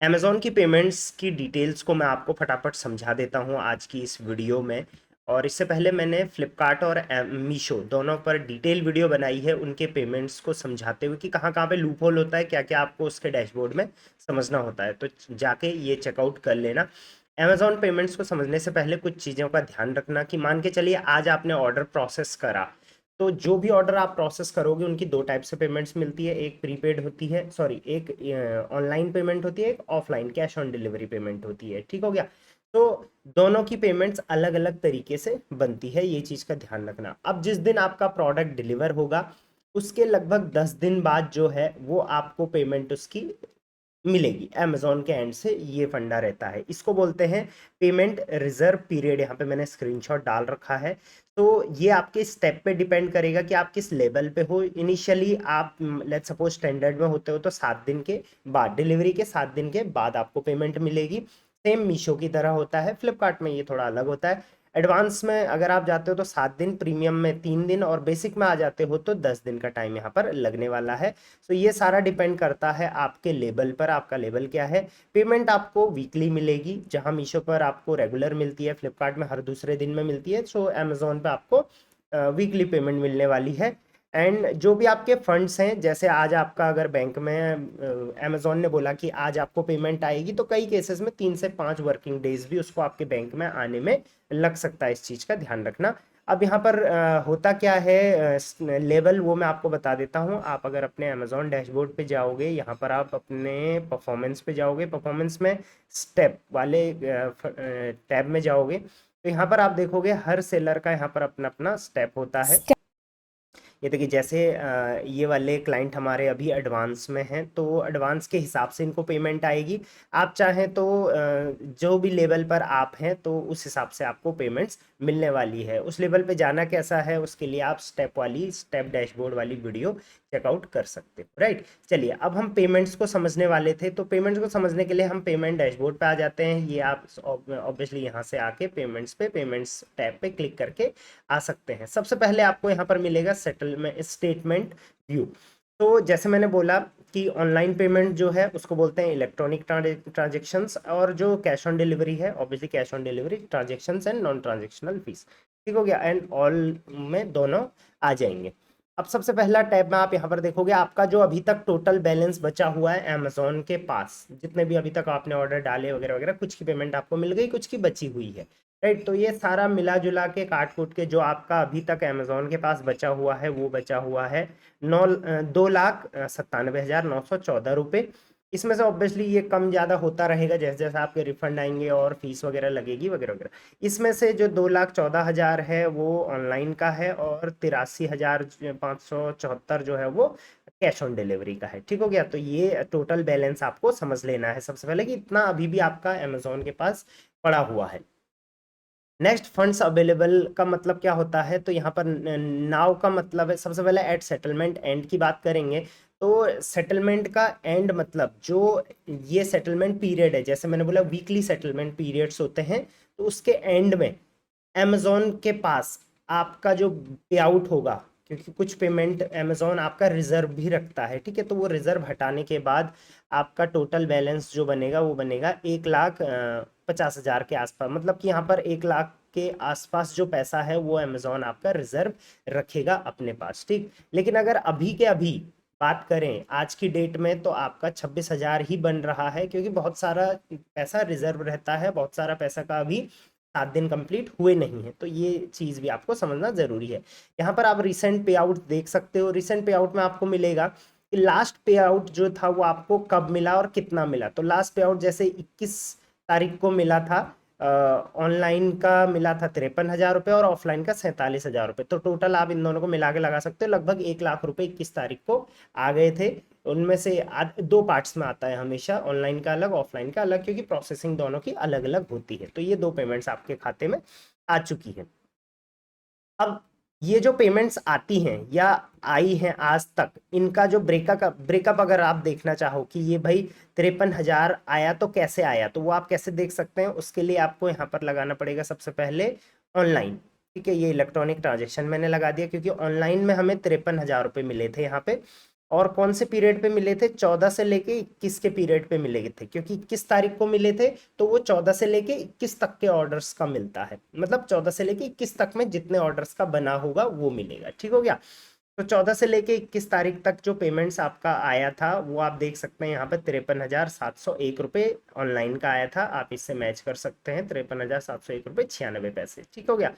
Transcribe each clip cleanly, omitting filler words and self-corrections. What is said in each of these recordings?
Amazon की payments की details को मैं आपको फटाफट समझा देता हूँ आज की इस वीडियो में। और इससे पहले मैंने फ्लिपकार्ट और मीशो दोनों पर डिटेल वीडियो बनाई है उनके पेमेंट्स को समझाते हुए कि कहाँ कहाँ पे लूप होल होता है, क्या क्या आपको उसके डैशबोर्ड में समझना होता है। तो जाके ये चेकआउट कर लेना। अमेज़न पेमेंट्स को समझने से पहले कुछ चीज़ों का ध्यान रखना कि मान के चलिए आज आपने ऑर्डर प्रोसेस करा, तो जो भी ऑर्डर आप प्रोसेस करोगे उनकी दो टाइप से पेमेंट्स मिलती है। एक प्रीपेड होती है, सॉरी, एक ऑनलाइन पेमेंट होती है, एक offline cash on delivery payment होती है। ठीक हो गया। तो दोनों की पेमेंट्स अलग अलग तरीके से बनती है, ये चीज़ का ध्यान रखना। अब जिस दिन आपका प्रोडक्ट डिलीवर होगा उसके लगभग 10 दिन बाद जो है वो आपको पेमेंट उसकी मिलेगी अमेज़न के एंड से। ये फंडा रहता है, इसको बोलते हैं पेमेंट रिजर्व पीरियड। यहाँ पे मैंने स्क्रीनशॉट डाल रखा है। तो ये आपके स्टेप पे डिपेंड करेगा कि आप किस लेवल पे हो। इनिशियली आप लेट्स सपोज स्टैंडर्ड में होते हो तो 7 दिन के बाद, डिलीवरी के 7 दिन के बाद आपको पेमेंट मिलेगी। सेम मीशो की तरह होता है, फ्लिपकार्ट में ये थोड़ा अलग होता है। एडवांस में अगर आप जाते हो तो 7 दिन, प्रीमियम में 3 दिन और बेसिक में आ जाते हो तो 10 दिन का टाइम यहाँ पर लगने वाला है। तो ये सारा डिपेंड करता है आपके लेवल पर, आपका लेवल क्या है। पेमेंट आपको वीकली मिलेगी, जहां मीशो पर आपको रेगुलर मिलती है, फ्लिपकार्ट में हर दूसरे दिन में मिलती है। सो अमेजोन पे आपको वीकली पेमेंट मिलने वाली है। एंड जो भी आपके फंड्स हैं, जैसे आज आपका अगर बैंक में अमेजोन ने बोला कि आज आपको पेमेंट आएगी, तो कई केसेस में 3 से 5 वर्किंग डेज भी उसको आपके बैंक में आने में लग सकता है। इस चीज़ का ध्यान रखना। अब यहाँ पर होता क्या है, लेवल वो मैं आपको बता देता हूँ। आप अगर अपने अमेजोन डैशबोर्ड पे जाओगे, यहाँ पर आप अपने परफॉर्मेंस पे जाओगे, परफॉर्मेंस में स्टेप वाले टैब में जाओगे, तो यहाँ पर आप देखोगे हर सेलर का यहाँ पर अपना अपना स्टेप होता है। ये देखिए, जैसे ये वाले क्लाइंट हमारे अभी एडवांस में हैं, तो एडवांस के हिसाब से इनको पेमेंट आएगी। आप चाहें तो जो भी लेवल पर आप हैं तो उस हिसाब से आपको पेमेंट्स मिलने वाली है। उस लेवल पे जाना कैसा है, उसके लिए आप स्टेप डैशबोर्ड वाली वीडियो चेकआउट कर सकते हो, राइट। चलिए, अब हम पेमेंट्स को समझने वाले थे, तो पेमेंट्स को समझने के लिए हम पेमेंट डैशबोर्ड पे आ जाते हैं। ये आप ऑब्वियसली यहाँ से आके पेमेंट्स टैब पे क्लिक करके आ सकते हैं। सबसे पहले आपको यहाँ पर मिलेगा सेटलमेंट स्टेटमेंट व्यू। तो जैसे मैंने बोला कि ऑनलाइन पेमेंट जो है उसको बोलते हैं इलेक्ट्रॉनिक ट्रांजेक्शन्स, और जो कैश ऑन डिलीवरी है, obviously cash on delivery transactions and non transactional fees. ठीक हो गया। एंड ऑल में दोनों आ जाएंगे। अब सबसे पहला टैब में आप यहाँ पर देखोगे आपका जो अभी तक टोटल बैलेंस बचा हुआ है अमेजोन के पास, जितने भी अभी तक आपने ऑर्डर डाले वगैरह वगैरह, कुछ की पेमेंट आपको मिल गई, कुछ की बची हुई है, राइट। तो ये सारा मिला जुला के काट कूट के जो आपका अभी तक अमेजोन के पास बचा हुआ है वो बचा हुआ है 2,97,914 रुपये। इसमें से ऑब्वियसली ये कम ज़्यादा होता रहेगा जैसे जैसे आपके रिफंड आएंगे और फीस वगैरह लगेगी वगैरह वगैरह। इसमें से जो 2,14,000 है वो ऑनलाइन का है, और 83,574 जो है वो कैश ऑन डिलीवरी का है। ठीक हो गया। तो ये टोटल बैलेंस आपको समझ लेना है सबसे पहले कि इतना अभी भी आपका अमेजोन के पास पड़ा हुआ है। नेक्स्ट, फंड्स अवेलेबल का मतलब क्या होता है, तो यहाँ पर नाउ का मतलब है, सबसे पहले एट सेटलमेंट एंड की बात करेंगे। तो सेटलमेंट का एंड मतलब जो ये सेटलमेंट पीरियड है, जैसे मैंने बोला वीकली सेटलमेंट पीरियड्स होते हैं, तो उसके एंड में अमेजोन के पास आपका जो पे आउट होगा, क्योंकि कुछ पेमेंट अमेजोन आपका रिजर्व भी रखता है, ठीक है, तो वो रिजर्व हटाने के बाद आपका टोटल बैलेंस जो बनेगा वो बनेगा 1,50,000 के आसपास। मतलब कि यहाँ पर 1 लाख के आसपास जो पैसा है वो अमेजोन आपका रिजर्व रखेगा अपने पास, ठीक। लेकिन अगर अभी के अभी बात करें आज की डेट में, तो आपका 26,000 ही बन रहा है, क्योंकि बहुत सारा पैसा रिजर्व रहता है, बहुत सारा पैसा का अभी 7 दिन कंप्लीट हुए नहीं है। तो ये चीज़ भी आपको समझना जरूरी है। यहाँ पर आप रिसेंट पे आउट देख सकते हो। रिसेंट पे आउट में आपको मिलेगा कि लास्ट पे आउट जो था वो आपको कब मिला और कितना मिला। तो लास्ट पे आउट जैसे 21 तारीख को मिला था, ऑनलाइन का मिला था 53,000 रुपये और ऑफलाइन का 47,000 रुपये। तो टोटल आप इन दोनों को मिला के लगा सकते हो, लगभग 1 लाख रुपए 21 तारीख को आ गए थे। उनमें से दो पार्ट्स में आता है हमेशा, ऑनलाइन का अलग ऑफलाइन का अलग, क्योंकि प्रोसेसिंग दोनों की अलग अलग होती है। तो ये दो पेमेंट्स आपके खाते में आ चुकी हैं। अब ये जो पेमेंट्स आती हैं या आई हैं आज तक, इनका जो ब्रेकअप अगर आप देखना चाहो कि ये भाई 53,000 आया तो कैसे आया, तो वो आप कैसे देख सकते हैं, उसके लिए आपको यहाँ पर लगाना पड़ेगा सबसे पहले ऑनलाइन। ठीक है, ये इलेक्ट्रॉनिक ट्रांजेक्शन मैंने लगा दिया, क्योंकि ऑनलाइन में हमें 53,000 रुपये मिले थे यहाँ पे। और कौन से पीरियड पे मिले थे, 14 से लेके 21 के पीरियड पे मिले थे, क्योंकि 21 तारीख को मिले थे तो वो 14 से लेके 21 तक के ऑर्डर्स का मिलता है, मतलब 14 से लेके 21 तक में जितने ऑर्डर्स का बना होगा वो मिलेगा। ठीक हो गया। तो 14 से लेके 21 तारीख तक जो पेमेंट्स आपका आया था वो आप देख सकते हैं यहाँ पर 53,701 रुपये ऑनलाइन का आया था। आप इससे मैच कर सकते हैं, 53,701 रुपये 96 पैसे। ठीक हो गया।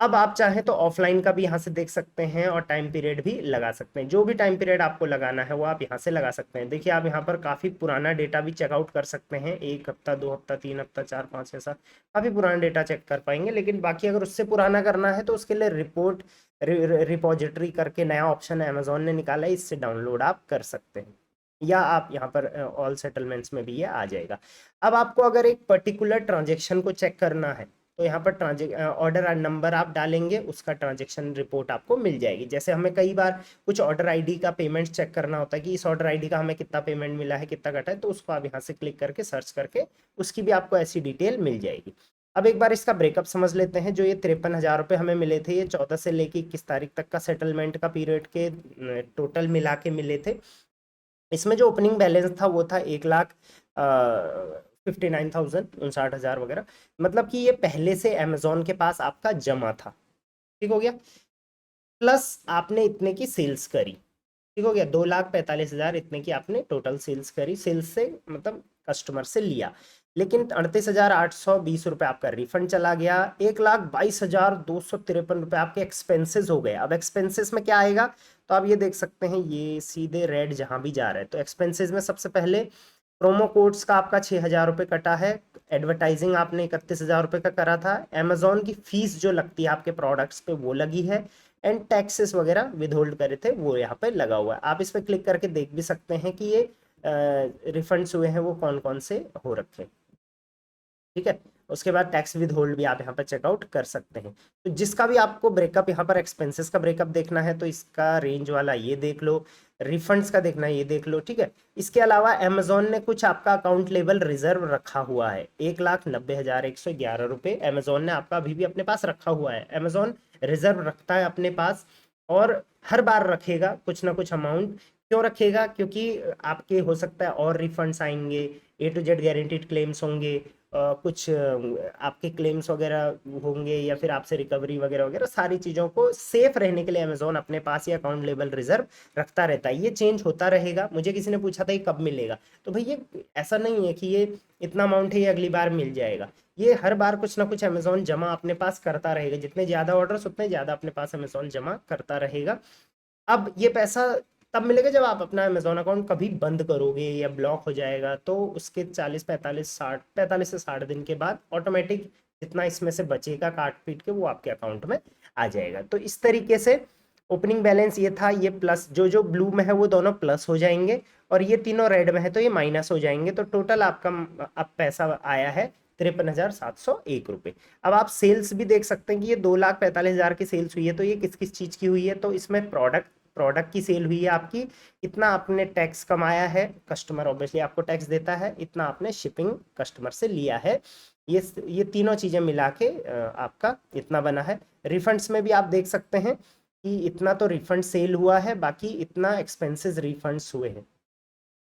अब आप चाहें तो ऑफलाइन का भी यहाँ से देख सकते हैं और टाइम पीरियड भी लगा सकते हैं। जो भी टाइम पीरियड आपको लगाना है वो आप यहाँ से लगा सकते हैं। देखिए आप यहाँ पर काफ़ी पुराना डेटा भी चेकआउट कर सकते हैं, 1 हफ्ता 2 हफ्ता 3 हफ्ता 4 5 6 7, काफ़ी पुराना डेटा चेक कर पाएंगे। लेकिन बाकी अगर उससे पुराना करना है तो उसके लिए रिपोर्ट रिपोजिटरी करके नया ऑप्शन अमेजोन ने निकाला है, इससे डाउनलोड आप कर सकते हैं, या आप यहाँ पर ऑल सेटलमेंट्स में भी ये आ जाएगा। अब आपको अगर एक पर्टिकुलर ट्रांजेक्शन को चेक करना है तो यहाँ पर ऑर्डर नंबर आप डालेंगे, उसका ट्रांजेक्शन रिपोर्ट आपको मिल जाएगी। जैसे हमें कई बार कुछ ऑर्डर आईडी का पेमेंट चेक करना होता है कि इस ऑर्डर आईडी का हमें कितना पेमेंट मिला है, कितना कटा है, तो उसको आप यहाँ से क्लिक करके सर्च करके उसकी भी आपको ऐसी डिटेल मिल जाएगी। अब एक बार इसका ब्रेकअप समझ लेते हैं। जो ये 53,000 रुपये हमें मिले थे, ये 14 से लेके 21 तारीख तक का सेटलमेंट का पीरियड के टोटल मिला के मिले थे। इसमें जो ओपनिंग बैलेंस था वो था 1,59,000, 59,000 वगैरह, मतलब कि ये पहले से अमेजोन के पास आपका जमा था। ठीक हो गया। प्लस आपने इतने की सेल्स करी। ठीक हो गया। 2,45,000 इतने की आपने टोटल सेल्स करी, सेल्स से मतलब कस्टमर से लिया। लेकिन 38,820 रुपये आपका रिफंड चला गया। 1,22,253 रुपये आपके एक्सपेंसेस हो गए। अब एक्सपेंसेस में क्या आएगा, तो आप ये देख सकते हैं, ये सीधे रेड जहां भी जा रहा है। तो एक्सपेंसेस में सबसे पहले प्रोमो कोड्स का आपका 6,000 रुपये कटा है। एडवर्टाइजिंग आपने 31,000 रुपये का करा था। अमेजोन की फीस जो लगती है आपके प्रोडक्ट्स पे वो लगी है। एंड टैक्सेस वगैरह विदहोल्ड करे थे वो यहाँ पे लगा हुआ है। आप इस पर क्लिक करके देख भी सकते हैं कि ये रिफंड्स हुए हैं वो कौन कौन से हो रखे हैं। ठीक है। उसके बाद टैक्स विद होल्ड भी आप यहाँ पर चेकआउट कर सकते हैं। तो जिसका भी आपको ब्रेकअप यहाँ पर एक्सपेंसेस का ब्रेकअप देखना है तो इसका रेंज वाला ये देख लो, रिफंड्स का देखना है ये देख लो। ठीक है। इसके अलावा अमेजोन ने कुछ आपका अकाउंट लेवल रिजर्व रखा हुआ है, 1,90,111 रुपये अमेजोन ने आपका अभी भी अपने पास रखा हुआ है। अमेजोन रिजर्व रखता है अपने पास और हर बार रखेगा कुछ ना कुछ अमाउंट। क्यों रखेगा, क्योंकि आपके हो सकता है और रिफंड्स आएंगे, A to Z guaranteed claims होंगे, कुछ आपके क्लेम्स वगैरह होंगे, या फिर आपसे रिकवरी वगैरह वगैरह, सारी चीज़ों को सेफ रहने के लिए अमेजोन अपने पास ये अकाउंट लेवल रिजर्व रखता रहता है। ये चेंज होता रहेगा। मुझे किसी ने पूछा था ये कब मिलेगा, तो भाई ये ऐसा नहीं है कि ये इतना अमाउंट है ये अगली बार मिल जाएगा। ये हर बार कुछ ना कुछ अमेजोन जमा अपने पास करता रहेगा। जितने ज़्यादा ऑर्डर्स उतने ज़्यादा अपने पास अमेजोन जमा करता रहेगा। अब ये पैसा तब मिलेगा जब आप अपना अमेजोन अकाउंट कभी बंद करोगे या ब्लॉक हो जाएगा, तो उसके 45 से 60 दिन के बाद ऑटोमेटिक जितना इसमें से बचेगा काट पीट के वो आपके अकाउंट में आ जाएगा। तो इस तरीके से ओपनिंग बैलेंस ये था। ये प्लस जो जो ब्लू में है वो दोनों प्लस हो जाएंगे और ये तीनों रेड में है तो ये माइनस हो जाएंगे। तो टोटल आपका अब पैसा आया है 53,701 रुपये। अब आप सेल्स भी देख सकते हैं कि ये 2,45,000 की सेल्स हुई है। तो ये किस किस चीज़ की हुई है, तो इसमें प्रोडक्ट की सेल हुई है आपकी। इतना आपने टैक्स कमाया है, कस्टमर ऑब्वियसली आपको टैक्स देता है, इतना आपने शिपिंग कस्टमर से लिया है। ये तीनों चीज़ें मिला के आपका इतना बना है। रिफंड्स में भी आप देख सकते हैं कि इतना तो रिफंड सेल हुआ है, बाकी इतना एक्सपेंसेस रिफंड्स हुए हैं,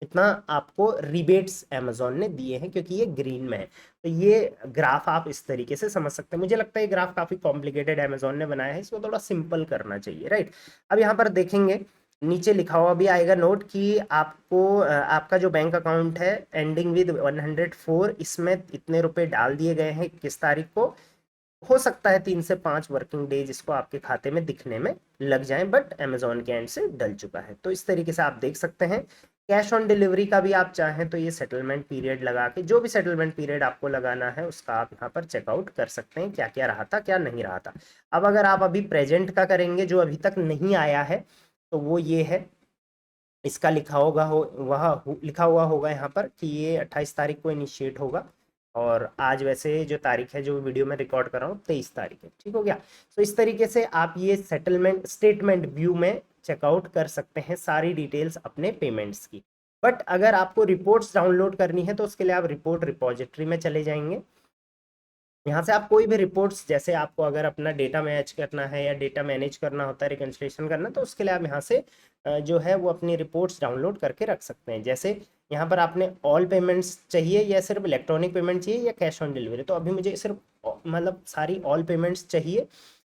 इतना आपको रिबेट्स अमेजोन ने दिए हैं, क्योंकि ये ग्रीन में है। तो ये ग्राफ आप इस तरीके से समझ सकते हैं। मुझे लगता है ये ग्राफ काफ़ी कॉम्प्लिकेटेड अमेजोन ने बनाया है, इसको थोड़ा सिंपल करना चाहिए, राइट। अब यहाँ पर देखेंगे नीचे लिखा हुआ भी आएगा नोट कि आपको आपका जो बैंक अकाउंट है एंडिंग विद 104, इसमें इतने रुपए डाल दिए गए हैं किस तारीख को। हो सकता है 3 से 5 वर्किंग डेज इसको आपके खाते में दिखने में लग जाए, बट अमेजोन के एंड से डल चुका है। तो इस तरीके से आप देख सकते हैं। कैश ऑन डिलीवरी का भी आप चाहें तो ये सेटलमेंट पीरियड लगा के, जो भी सेटलमेंट पीरियड आपको लगाना है उसका आप यहाँ पर चेकआउट कर सकते हैं, क्या क्या रहा था क्या नहीं रहा था। अब अगर आप अभी प्रेजेंट का करेंगे जो अभी तक नहीं आया है, तो वो ये है। इसका लिखा होगा लिखा हुआ होगा यहाँ पर कि ये 28 तारीख को इनिशिएट होगा, और आज वैसे जो तारीख है जो वीडियो में रिकॉर्ड कर रहा हूँ 23 तारीख है। ठीक हो गया। तो इस तरीके से आप ये सेटलमेंट स्टेटमेंट व्यू में चेकआउट कर सकते हैं सारी डिटेल्स अपने पेमेंट्स की। बट अगर आपको रिपोर्ट्स डाउनलोड करनी है तो उसके लिए आप रिपोर्ट रिपोजिटरी में चले जाएंगे। यहाँ से आप कोई भी रिपोर्ट्स, जैसे आपको अगर अपना डेटा मैच करना है या डेटा मैनेज करना होता है, रिकन्सिलिएशन करना, तो उसके लिए आप यहाँ से जो है वो अपनी रिपोर्ट्स डाउनलोड करके रख सकते हैं। जैसे यहाँ पर आपने ऑल पेमेंट्स चाहिए या सिर्फ इलेक्ट्रॉनिक पेमेंट चाहिए या कैश ऑन डिलीवरी, तो अभी मुझे सिर्फ मतलब सारी ऑल पेमेंट्स चाहिए।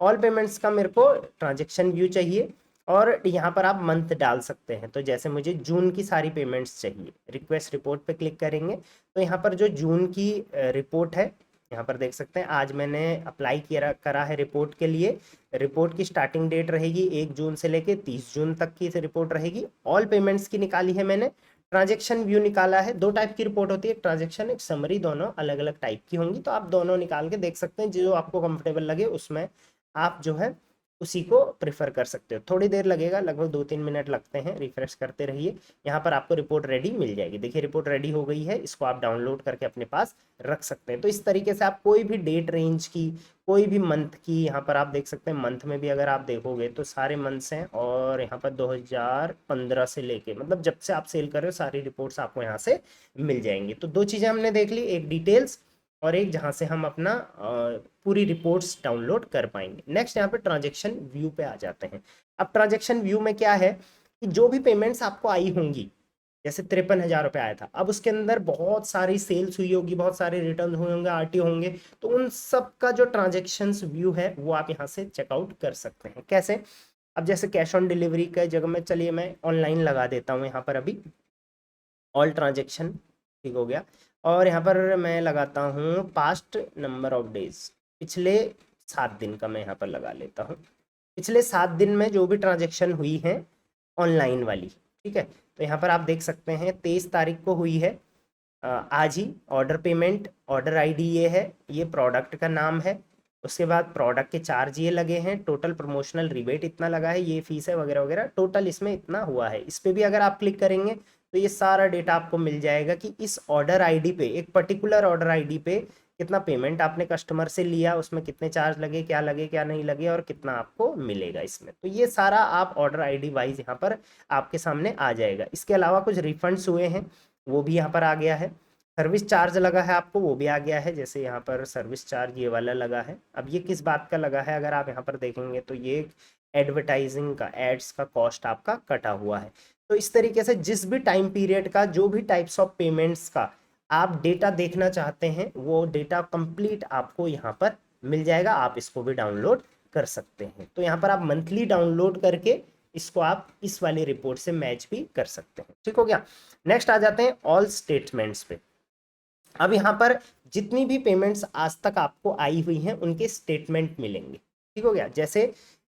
ऑल पेमेंट्स का मेरे को ट्रांजेक्शन व्यू चाहिए और यहाँ पर आप मंथ डाल सकते हैं। तो जैसे मुझे जून की सारी पेमेंट्स चाहिए, रिक्वेस्ट रिपोर्ट पे क्लिक करेंगे तो यहाँ पर जो जून की रिपोर्ट है, यहाँ पर देख सकते हैं आज मैंने अप्लाई किया करा है रिपोर्ट के लिए। रिपोर्ट की स्टार्टिंग डेट रहेगी 1 जून से लेके 30 जून तक की रिपोर्ट रहेगी। ऑल पेमेंट्स की निकाली है मैंने, ट्रांजेक्शन व्यू निकाला है। 2 टाइप की रिपोर्ट होती है, एक ट्रांजेक्शन एक समरी, दोनों अलग अलग टाइप की होंगी, तो आप दोनों निकाल के देख सकते हैं, जो आपको कंफर्टेबल लगे उसमें आप जो है उसी को प्रेफर कर सकते हो। थोड़ी देर लगेगा, लगभग 2-3 मिनट लगते हैं, रिफ्रेश करते रहिए। यहाँ पर आपको रिपोर्ट रेडी मिल जाएगी। देखिए रिपोर्ट रेडी हो गई है, इसको आप डाउनलोड करके अपने पास रख सकते हैं। तो इस तरीके से आप कोई भी डेट रेंज की, कोई भी मंथ की, यहाँ पर आप देख सकते हैं मंथ में भी अगर आप देखोगे तो सारे मंथ्स हैं और यहाँ पर 2015 से लेके, मतलब जब से आप सेल कर रहे हो सारी रिपोर्ट्स आपको यहाँ से मिल जाएंगी। तो 2 चीज़ें हमने देख ली, एक डिटेल्स और एक जहाँ से हम अपना पूरी रिपोर्ट्स डाउनलोड कर पाएंगे। नेक्स्ट यहाँ पे ट्रांजेक्शन व्यू पे आ जाते हैं। अब ट्रांजेक्शन व्यू में क्या है कि जो भी पेमेंट्स आपको आई होंगी, जैसे 53,000 रुपये आया था, अब उसके अंदर बहुत सारी सेल्स हुई होगी, बहुत सारे रिटर्न हुए होंगे, आरटीओ होंगे, तो उन सब का जो ट्रांजेक्शन्स व्यू है वो आप यहाँ से चेकआउट कर सकते हैं। कैसे? अब जैसे कैश ऑन डिलीवरी का जगह में, चलिए मैं ऑनलाइन लगा देता हूँ यहाँ पर, अभी ऑल ट्रांजेक्शन ठीक हो गया, और यहाँ पर मैं लगाता हूँ पास्ट नंबर ऑफ डेज, पिछले 7 दिन का मैं यहाँ पर लगा लेता हूँ। पिछले 7 दिन में जो भी ट्रांजेक्शन हुई है ऑनलाइन वाली, ठीक है, तो यहाँ पर आप देख सकते हैं 23 तारीख को हुई है, आज ही। ऑर्डर पेमेंट, ऑर्डर आईडी ये है, ये प्रोडक्ट का नाम है, उसके बाद प्रोडक्ट के चार्ज ये लगे हैं, टोटल प्रमोशनल रिबेट इतना लगा है, ये फीस है वगैरह वगैरह, टोटल इसमें इतना हुआ है। इस पर भी अगर आप क्लिक करेंगे तो ये सारा डेटा आपको मिल जाएगा कि इस ऑर्डर आईडी पे, एक पर्टिकुलर ऑर्डर आईडी पे कितना पेमेंट आपने कस्टमर से लिया, उसमें कितने चार्ज लगे, क्या नहीं लगे और कितना आपको मिलेगा इसमें। तो ये सारा आप ऑर्डर आईडी वाइज यहाँ पर आपके सामने आ जाएगा। इसके अलावा कुछ रिफंड्स हुए हैं वो भी यहाँ पर आ गया है। सर्विस चार्ज लगा है आपको वो भी आ गया है, जैसे यहाँ पर सर्विस चार्ज ये वाला लगा है। अब ये किस बात का लगा है, अगर आप यहाँ पर देखेंगे तो ये एडवर्टाइजिंग का, एड्स का कॉस्ट आपका कटा हुआ है। तो इस तरीके से जिस भी टाइम पीरियड का, जो भी टाइप्स ऑफ पेमेंट्स का आप डेटा देखना चाहते हैं, वो डेटा कंप्लीट आपको यहाँ पर मिल जाएगा। आप इसको भी डाउनलोड कर सकते हैं। तो यहाँ पर आप मंथली डाउनलोड करके इसको आप इस वाली रिपोर्ट से मैच भी कर सकते हैं। ठीक हो गया। नेक्स्ट आ जाते हैं ऑल स्टेटमेंट्स पे। अब यहाँ पर जितनी भी पेमेंट्स आज तक आपको आई हुई हैं उनके स्टेटमेंट मिलेंगे। ठीक हो गया। जैसे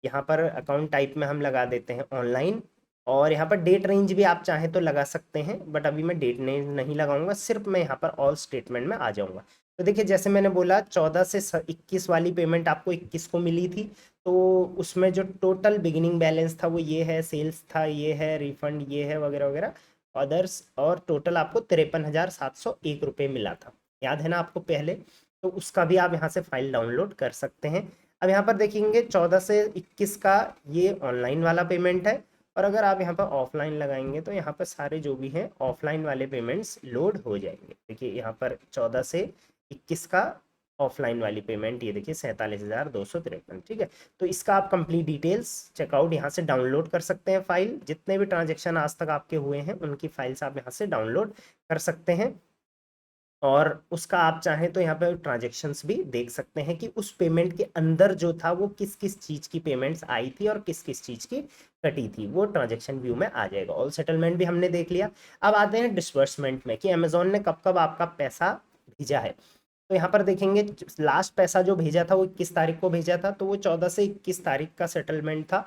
यहाँ पर अकाउंट टाइप में हम लगा देते हैं ऑनलाइन, और यहाँ पर डेट रेंज भी आप चाहें तो लगा सकते हैं, बट अभी मैं डेट नहीं लगाऊंगा, सिर्फ मैं यहाँ पर ऑल स्टेटमेंट में आ जाऊंगा। तो देखिए जैसे मैंने बोला 14 से 21 वाली पेमेंट आपको 21 को मिली थी, तो उसमें जो टोटल बिगिनिंग बैलेंस था वो ये है, सेल्स था ये है, रिफंड ये है वगैरह वगैरह, अदर्स, और टोटल आपको 53,701 रुपये मिला था। याद है ना आपको पहले? तो उसका भी आप यहाँ से फाइल डाउनलोड कर सकते हैं। अब यहाँ पर देखेंगे 14 से 21 का ये ऑनलाइन वाला पेमेंट है, और अगर आप यहाँ पर ऑफलाइन लगाएंगे तो यहाँ पर सारे जो भी हैं ऑफलाइन वाले पेमेंट्स लोड हो जाएंगे। देखिए यहाँ पर 14 से 21 का ऑफलाइन वाली पेमेंट, ये देखिए 47,253। ठीक है, तो इसका आप कंप्लीट डिटेल्स चेकआउट यहाँ से डाउनलोड कर सकते हैं। फाइल जितने भी ट्रांजेक्शन आज तक आपके हुए हैं उनकी फाइल्स आप यहाँ से डाउनलोड कर सकते हैं, और उसका आप चाहें तो यहाँ पे ट्रांजेक्शन्स भी देख सकते हैं कि उस पेमेंट के अंदर जो था वो किस किस चीज़ की पेमेंट्स आई थी और किस किस चीज़ की कटी थी, वो ट्रांजेक्शन व्यू में आ जाएगा। ऑल सेटलमेंट भी हमने देख लिया। अब आते हैं डिसबर्समेंट में कि अमेजोन ने कब कब आपका पैसा भेजा है। तो यहाँ पर देखेंगे लास्ट पैसा जो भेजा था वो 21 तारीख को भेजा था, तो वो 14 से 21 तारीख का सेटलमेंट था।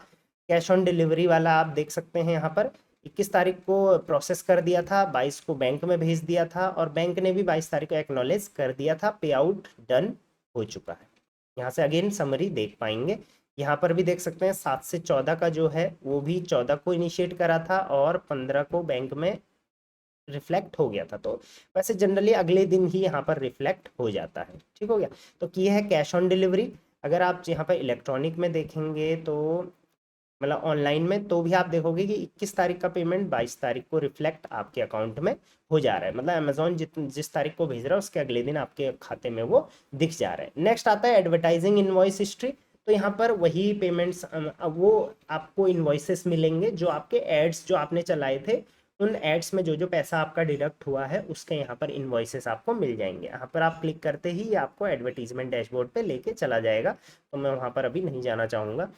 कैश ऑन डिलीवरी वाला आप देख सकते हैं यहाँ पर 21 तारीख को प्रोसेस कर दिया था, 22 को बैंक में भेज दिया था, और बैंक ने भी 22 तारीख को एक्नॉलेज कर दिया था, पे आउट डन हो चुका है। यहाँ से अगेन समरी देख पाएंगे। यहाँ पर भी देख सकते हैं 7 से 14 का जो है वो भी 14 को इनिशिएट करा था और 15 को बैंक में रिफ्लेक्ट हो गया था। तो वैसे जनरली अगले दिन ही यहाँ पर रिफ्लेक्ट हो जाता है। ठीक हो गया। तो ये है कैश ऑन डिलीवरी। अगर आप यहाँ पर इलेक्ट्रॉनिक में देखेंगे तो मतलब ऑनलाइन में, तो भी आप देखोगे कि 21 तारीख का पेमेंट 22 तारीख को रिफ्लेक्ट आपके अकाउंट में हो जा रहा है। मतलब अमेजोन जिस तारीख को भेज रहा है उसके अगले दिन आपके खाते में वो दिख जा रहा है। नेक्स्ट आता है एडवर्टाइजिंग इनवॉइस हिस्ट्री। तो यहाँ पर वही पेमेंट्स, वो आपको इन्वॉइसेस मिलेंगे जो आपके एड्स जो आपने चलाए थे, उन एड्स में जो जो पैसा आपका डिडक्ट हुआ है उसके यहाँ पर इन्वॉइसेस आपको मिल जाएंगे। यहाँ पर आप क्लिक करते ही ये आपको एडवर्टीजमेंट डैशबोर्ड पे लेके चला जाएगा, तो मैं वहाँ पर अभी नहीं जाना चाहूँगा।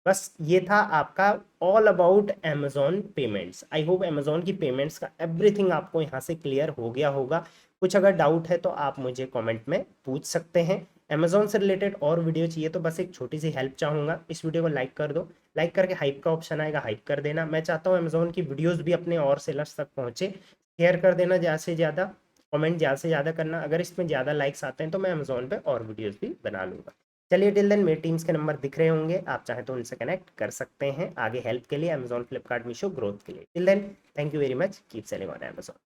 बस ये था आपका all about Amazon payments. I hope Amazon की पेमेंट्स का एवरीथिंग आपको यहाँ से क्लियर हो गया होगा। कुछ अगर डाउट है तो आप मुझे कमेंट में पूछ सकते हैं। अमेजोन से रिलेटेड और वीडियो चाहिए तो बस एक छोटी सी हेल्प चाहूँगा, इस वीडियो को लाइक कर दो। लाइक करके हाइप का ऑप्शन आएगा, हाइप कर देना। मैं चाहता हूँ अमेजोन की वीडियोज़ भी अपने और सेलर्स तक पहुँचे। शेयर कर देना ज़्यादा से ज़्यादा, कमेंट ज़्यादा से ज़्यादा करना। अगर इसमें ज़्यादा लाइक्स आते हैं तो मैं अमेजोन पे और वीडियोज़ भी बना लूँगा। चलिए, टिल देन मेरे टीम्स के नंबर दिख रहे होंगे, आप चाहें तो उनसे कनेक्ट कर सकते हैं आगे हेल्प के लिए, अमेजोन, फ्लिपकार्ट, मीशो ग्रोथ के लिए। Till then, thank you very much, keep selling on Amazon.